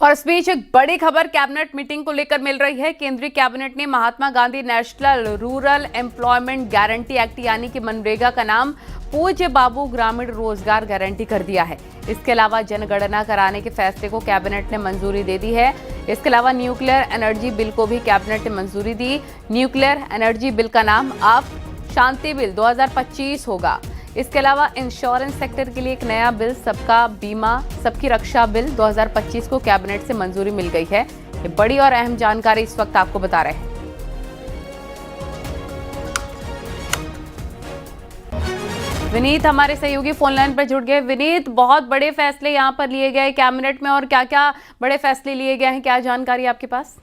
और इस बीच एक बड़ी खबर कैबिनेट मीटिंग को लेकर मिल रही है। केंद्रीय कैबिनेट ने Mahatma Gandhi national rural employment guarantee act यानी कि मनरेगा का नाम पूज्य बाबू ग्रामीण रोजगार गारंटी कर दिया है। इसके अलावा जनगणना कराने के फैसले को कैबिनेट ने मंजूरी दे दी है। इसके अलावा न्यूक्लियर एनर्जी बिल को भी कैबिनेट ने मंजूरी दी। न्यूक्लियर एनर्जी बिल का नाम अब शांति बिल 2025 होगा। इसके अलावा इंश्योरेंस सेक्टर के लिए एक नया बिल सबका बीमा सबकी रक्षा बिल 2025 को कैबिनेट से मंजूरी मिल गई है। ये बड़ी और अहम जानकारी इस वक्त आपको बता रहे हैं। विनीत हमारे सहयोगी फोन लाइन पर जुड़ गए। विनीत, बहुत बड़े फैसले यहाँ पर लिए गए कैबिनेट में, और क्या क्या बड़े फैसले लिए गए हैं, क्या जानकारी आपके पास?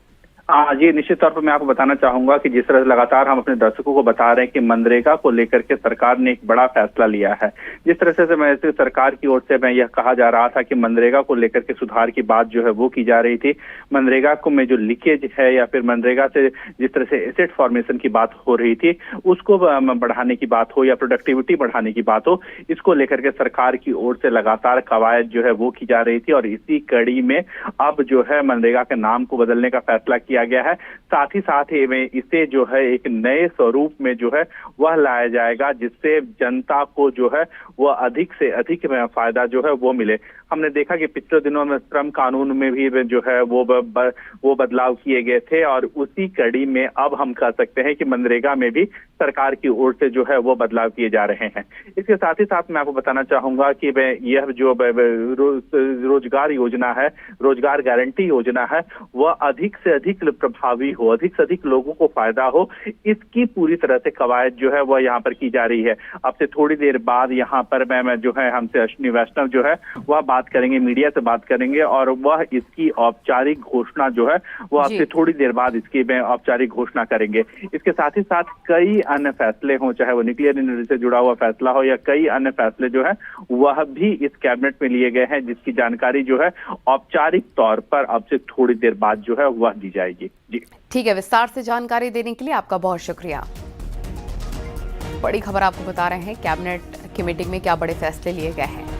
जी, निश्चित तौर पर मैं आपको बताना चाहूंगा कि जिस तरह से लगातार हम अपने दर्शकों को बता रहे हैं कि मनरेगा को लेकर के सरकार ने एक बड़ा फैसला लिया है। जिस तरह से मैं सरकार की ओर से मैं यह कहा जा रहा था कि मनरेगा को लेकर के सुधार की बात जो है वो की जा रही थी। मनरेगा को में जो लीकेज है या फिर मनरेगा से जिस तरह से एसेट फॉर्मेशन की बात हो रही थी उसको बढ़ाने की बात हो या प्रोडक्टिविटी बढ़ाने की बात हो, इसको लेकर के सरकार की ओर से लगातार कवायद जो है वो की जा रही थी। और इसी कड़ी में अब जो है मनरेगा के नाम को बदलने का फैसला किया गया है। साथ ही में इसे जो है एक नए स्वरूप में जो है वह लाया जाएगा जिससे जनता को जो है वह अधिक से अधिक फायदा जो है वो मिले। हमने देखा कि पिछले दिनों में श्रम कानून में भी जो है वो बदलाव किए गए थे, और उसी कड़ी में अब हम कह सकते हैं कि मनरेगा में भी सरकार की ओर से जो है वो बदलाव किए जा रहे हैं। इसके साथ ही साथ मैं आपको बताना चाहूंगा कि यह जो रोजगार योजना है, रोजगार गारंटी योजना है, वह अधिक से अधिक प्रभावी हो, अधिक से अधिक लोगों को फायदा हो, इसकी पूरी तरह से कवायद जो है वह यहाँ पर की जा रही है। अब से थोड़ी देर बाद यहाँ पर मैं जो है हमसे अश्विनी वैष्णव जो है वह बात करेंगे, मीडिया से बात करेंगे, और वह इसकी औपचारिक घोषणा जो है वो अब से थोड़ी देर बाद इसकी औपचारिक घोषणा करेंगे। इसके साथ ही साथ कई अन्य फैसले हों, चाहे वो न्यूक्लियर एनर्जी से जुड़ा हुआ फैसला हो या कई अन्य फैसले जो है वह भी इस कैबिनेट में लिए गए हैं, जिसकी जानकारी जो है औपचारिक तौर पर अब से थोड़ी देर बाद जो है वह दी जाएगी। जी ठीक है, विस्तार से जानकारी देने के लिए आपका बहुत शुक्रिया। बड़ी खबर आपको बता रहे हैं कैबिनेट की मीटिंग में क्या बड़े फैसले लिए गए हैं।